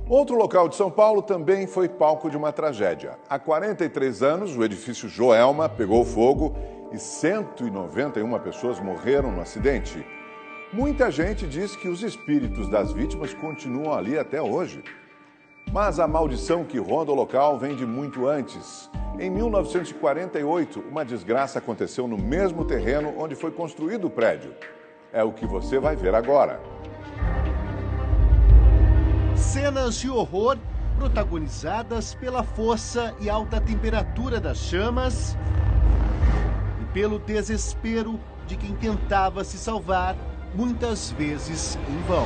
Outro local de São Paulo também foi palco de uma tragédia. Há 43 anos, o edifício Joelma pegou fogo e 191 pessoas morreram no acidente. Muita gente diz que os espíritos das vítimas continuam ali até hoje. Mas a maldição que ronda o local vem de muito antes. Em 1948, uma desgraça aconteceu no mesmo terreno onde foi construído o prédio. É o que você vai ver agora. Cenas de horror protagonizadas pela força e alta temperatura das chamas e pelo desespero de quem tentava se salvar, muitas vezes em vão.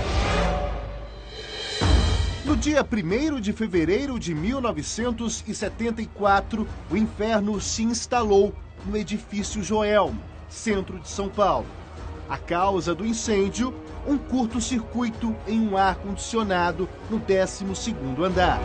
No dia 1º de fevereiro de 1974, o inferno se instalou no edifício Joelma, centro de São Paulo. A causa do incêndio, um curto-circuito em um ar-condicionado no 12º andar.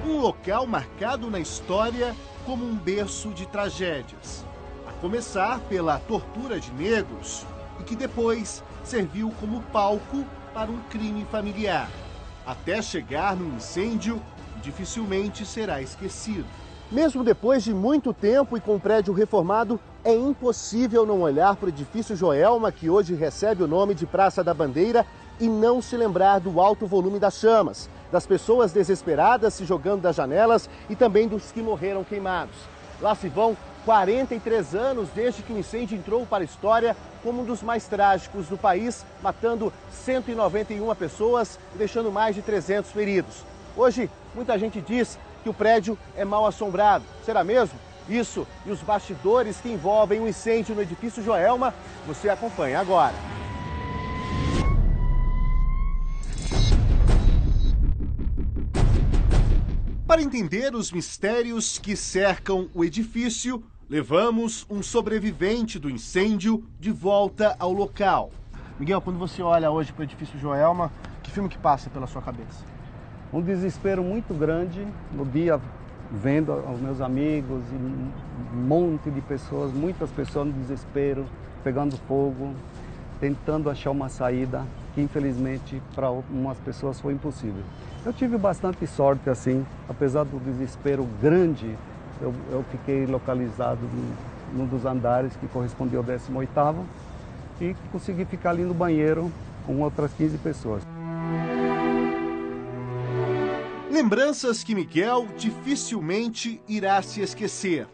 Um local marcado na história como um berço de tragédias. A começar pela tortura de negros e que depois serviu como palco para um crime familiar. Até chegar no incêndio, dificilmente será esquecido. Mesmo depois de muito tempo e com o prédio reformado, é impossível não olhar para o edifício Joelma, que hoje recebe o nome de Praça da Bandeira, e não se lembrar do alto volume das chamas, das pessoas desesperadas se jogando das janelas e também dos que morreram queimados. Lá se vão 43 anos desde que o incêndio entrou para a história como um dos mais trágicos do país, matando 191 pessoas e deixando mais de 300 feridos. Hoje, muita gente diz que o prédio é mal assombrado. Será mesmo? Isso e os bastidores que envolvem o incêndio no edifício Joelma, você acompanha agora. Para entender os mistérios que cercam o edifício, levamos um sobrevivente do incêndio de volta ao local. Miguel, quando você olha hoje para o edifício Joelma, que filme que passa pela sua cabeça? Um desespero muito grande no dia, vendo os meus amigos e um monte de pessoas, muitas pessoas no desespero, pegando fogo, tentando achar uma saída, que infelizmente para umas pessoas foi impossível. Eu tive bastante sorte assim, apesar do desespero grande, eu fiquei localizado num dos andares que correspondia ao 18º e consegui ficar ali no banheiro com outras 15 pessoas. Lembranças que Miguel dificilmente irá se esquecer.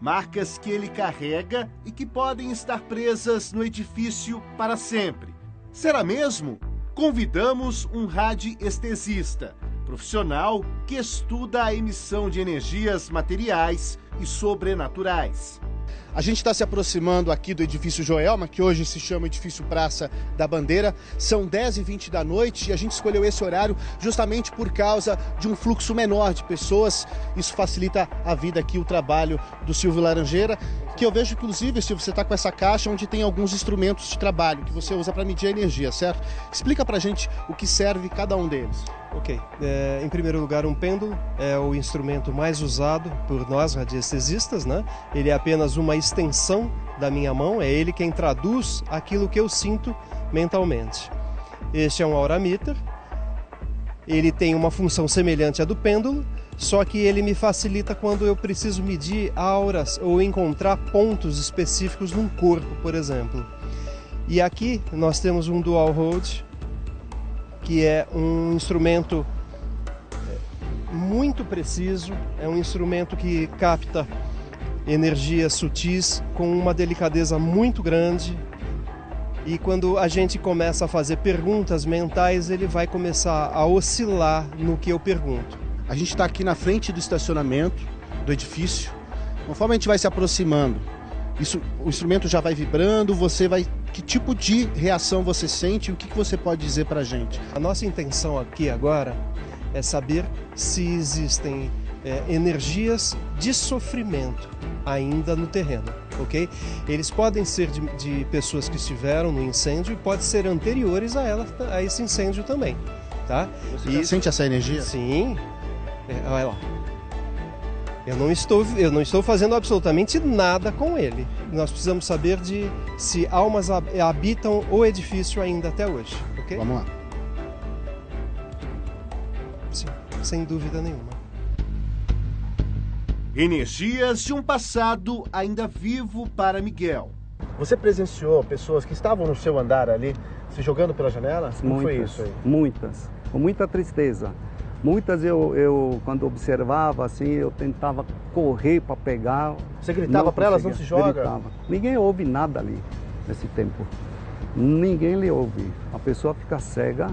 Marcas que ele carrega e que podem estar presas no edifício para sempre. Será mesmo? Convidamos um radiestesista, profissional que estuda a emissão de energias materiais e sobrenaturais. A gente está se aproximando aqui do edifício Joelma, que hoje se chama Edifício Praça da Bandeira. São 10h20 da noite e a gente escolheu esse horário justamente por causa de um fluxo menor de pessoas. Isso facilita a vida aqui, o trabalho do Silvio Laranjeira, que eu vejo, inclusive, Silvio, você está com essa caixa onde tem alguns instrumentos de trabalho que você usa para medir a energia, certo? Explica para a gente o que serve cada um deles. Ok. Em primeiro lugar, um pêndulo é o instrumento mais usado por nós radiestesistas, né? Ele é apenas uma extensão da minha mão, é ele quem traduz aquilo que eu sinto mentalmente. Este é um aurameter, ele tem uma função semelhante à do pêndulo, só que ele me facilita quando eu preciso medir auras ou encontrar pontos específicos num corpo, por exemplo. E aqui nós temos um dual Rode, que é um instrumento muito preciso, é um instrumento que capta energias sutis com uma delicadeza muito grande, e quando a gente começa a fazer perguntas mentais, ele vai começar a oscilar no que eu pergunto. A gente está aqui na frente do estacionamento do edifício. Conforme a gente vai se aproximando, o instrumento já vai vibrando, que tipo de reação você sente e o que você pode dizer para a gente? A nossa intenção aqui agora é saber se existem energias de sofrimento ainda no terreno, ok? Eles podem ser de pessoas que estiveram no incêndio e podem ser anteriores a esse incêndio também, tá? Você já sente essa energia? Sim. Olha lá. Eu não estou fazendo absolutamente nada com ele. Nós precisamos saber se almas habitam o edifício ainda até hoje, ok? Vamos lá. sem dúvida nenhuma. Energias de um passado ainda vivo para Miguel. Você presenciou pessoas que estavam no seu andar ali, se jogando pela janela? Como foi isso aí? Muitas, com muita tristeza. Muitas eu quando observava assim, eu tentava correr para pegar. Você gritava para elas, não se joga? Gritava. Ninguém ouve nada ali nesse tempo. Ninguém lhe ouve. A pessoa fica cega,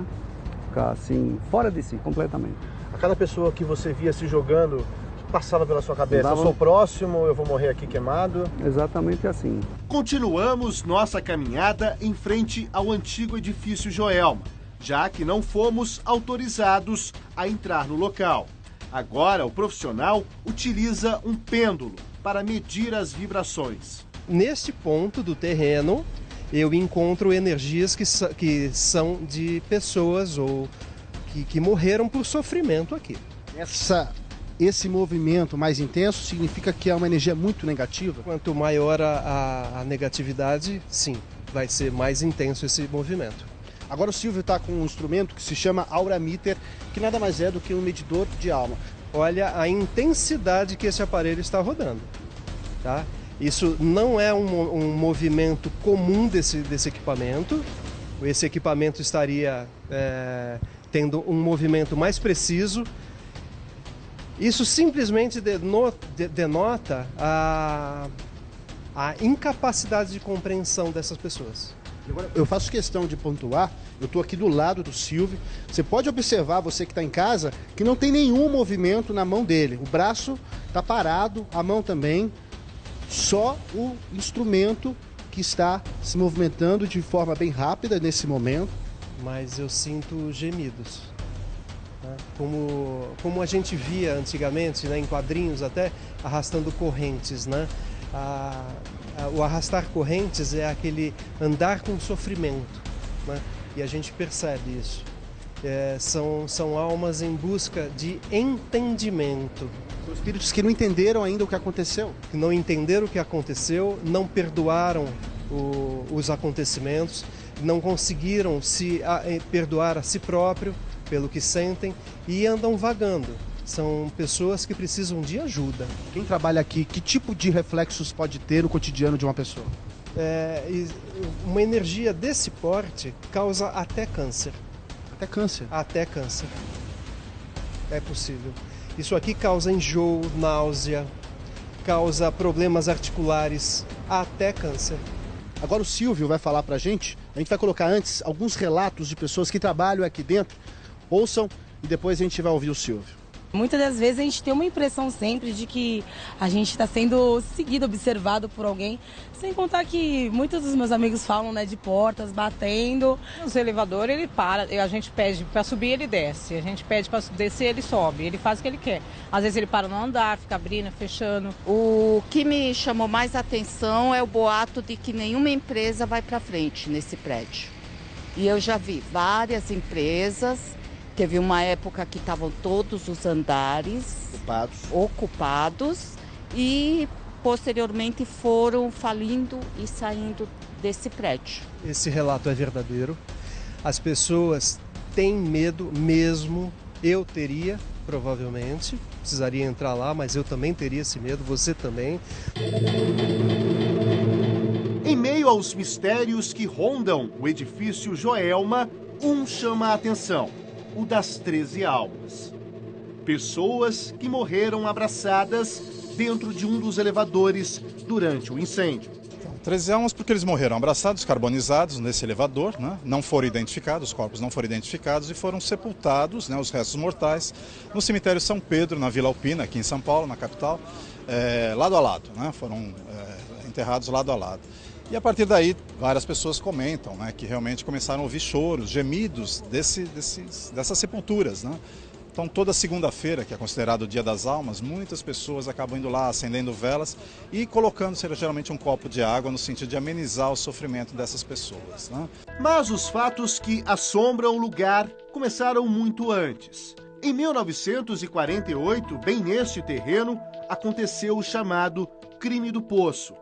fica assim, fora de si, completamente. A cada pessoa que você via se jogando, passava pela sua cabeça, eu sou próximo, eu vou morrer aqui queimado? Exatamente assim. Continuamos nossa caminhada em frente ao antigo edifício Joelma, já que não fomos autorizados a entrar no local. Agora o profissional utiliza um pêndulo para medir as vibrações. Neste ponto do terreno, eu encontro energias que são de pessoas ou que morreram por sofrimento aqui. Esse movimento mais intenso significa que é uma energia muito negativa? Quanto maior a negatividade, sim, vai ser mais intenso esse movimento. Agora o Silvio está com um instrumento que se chama Aurameter, que nada mais é do que um medidor de alma. Olha a intensidade que esse aparelho está rodando, tá? Isso não é um movimento comum desse equipamento. Esse equipamento estaria tendo um movimento mais preciso. Isso simplesmente denota a incapacidade de compreensão dessas pessoas. Agora, eu faço questão de pontuar, eu estou aqui do lado do Silvio. Você pode observar, você que está em casa, que não tem nenhum movimento na mão dele. O braço está parado, a mão também. Só o instrumento que está se movimentando de forma bem rápida nesse momento. Mas eu sinto gemidos. Como a gente via antigamente, né, em quadrinhos até, arrastando correntes, né? O arrastar correntes é aquele andar com sofrimento, né? E a gente percebe isso. São almas em busca de entendimento. São espíritos que não entenderam ainda o que aconteceu. Que não entenderam o que aconteceu, não perdoaram os acontecimentos, não conseguiram perdoar a si próprio pelo que sentem e andam vagando. São pessoas que precisam de ajuda. Quem trabalha aqui, que tipo de reflexos pode ter no cotidiano de uma pessoa? Uma energia desse porte causa até câncer. Até câncer? Até câncer. É possível. Isso aqui causa enjoo, náusea, causa problemas articulares, até câncer. Agora o Silvio vai falar pra gente, a gente vai colocar antes alguns relatos de pessoas que trabalham aqui dentro. Ouçam e depois a gente vai ouvir o Silvio. Muitas das vezes a gente tem uma impressão sempre de que a gente está sendo seguido, observado por alguém. Sem contar que muitos dos meus amigos falam, né, de portas batendo. O elevador, ele para, a gente pede para subir, ele desce. A gente pede para descer, ele sobe. Ele faz o que ele quer. Às vezes ele para no andar, fica abrindo, fechando. O que me chamou mais atenção é o boato de que nenhuma empresa vai para frente nesse prédio. E eu já vi várias empresas. Teve uma época que estavam todos os andares ocupados e posteriormente foram falindo e saindo desse prédio. Esse relato é verdadeiro. As pessoas têm medo mesmo. Eu teria, provavelmente. Precisaria entrar lá, mas eu também teria esse medo. Você também. Em meio aos mistérios que rondam o edifício Joelma, um chama a atenção. O das 13 almas. Pessoas que morreram abraçadas dentro de um dos elevadores durante o incêndio. 13 almas porque eles morreram abraçados, carbonizados nesse elevador, né? Não foram identificados, os corpos não foram identificados e foram sepultados, né, os restos mortais, no cemitério São Pedro, na Vila Alpina, aqui em São Paulo, na capital, lado a lado, né? Foram enterrados lado a lado. E a partir daí, várias pessoas comentam, né, que realmente começaram a ouvir choros, gemidos dessas sepulturas, né? Então, toda segunda-feira, que é considerado o Dia das Almas, muitas pessoas acabam indo lá, acendendo velas e colocando geralmente um copo de água no sentido de amenizar o sofrimento dessas pessoas, né? Mas os fatos que assombram o lugar começaram muito antes. Em 1948, bem neste terreno, aconteceu o chamado Crime do Poço.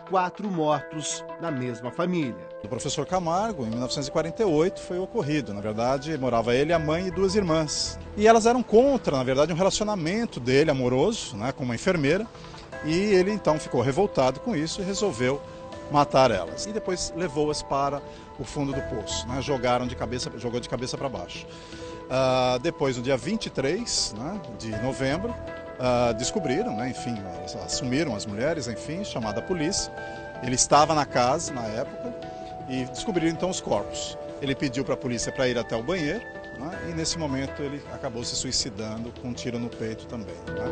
4 mortos na mesma família. O professor Camargo, em 1948, foi ocorrido. Na verdade, morava ele, a mãe e 2 irmãs. E elas eram contra, na verdade, um relacionamento dele amoroso, né, com uma enfermeira. E ele então ficou revoltado com isso e resolveu matar elas. E depois levou-as para o fundo do poço, né, jogou de cabeça para baixo. Depois, no dia 23, né, de novembro, descobriram, né, enfim, assumiram as mulheres, enfim, chamada a polícia. Ele estava na casa na época e descobriram então os corpos. Ele pediu para a polícia para ir até o banheiro, né, e nesse momento ele acabou se suicidando com um tiro no peito também. Né.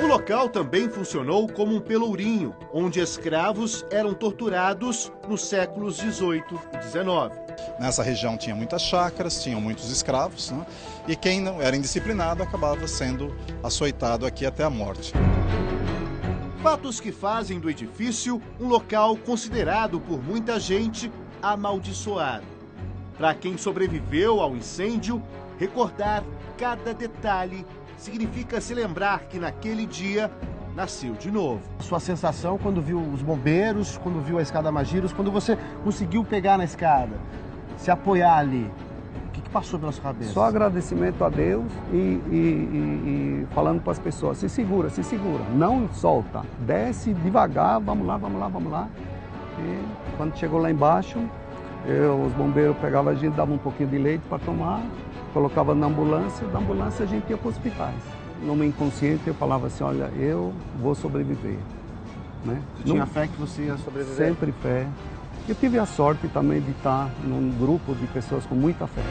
O local também funcionou como um pelourinho, onde escravos eram torturados nos séculos 18 e 19. Nessa região tinha muitas chácaras, tinham muitos escravos, né? E quem não era indisciplinado acabava sendo açoitado aqui até a morte. Fatos que fazem do edifício um local considerado por muita gente amaldiçoado. Para quem sobreviveu ao incêndio, recordar cada detalhe significa se lembrar que naquele dia nasceu de novo. Sua sensação quando viu os bombeiros, quando viu a escada Magiros, quando você conseguiu pegar na escada, se apoiar ali, o que passou pela sua cabeça? Só agradecimento a Deus e falando para as pessoas, se segura, não solta, desce devagar, vamos lá. E quando chegou lá embaixo, os bombeiros pegavam a gente, davam um pouquinho de leite para tomar, colocava na ambulância, da ambulância a gente ia para os hospitais. No meu inconsciente eu falava assim, olha, eu vou sobreviver. Né? Você tinha fé que você ia sobreviver? Sempre fé. Eu tive a sorte também de estar num grupo de pessoas com muita fé.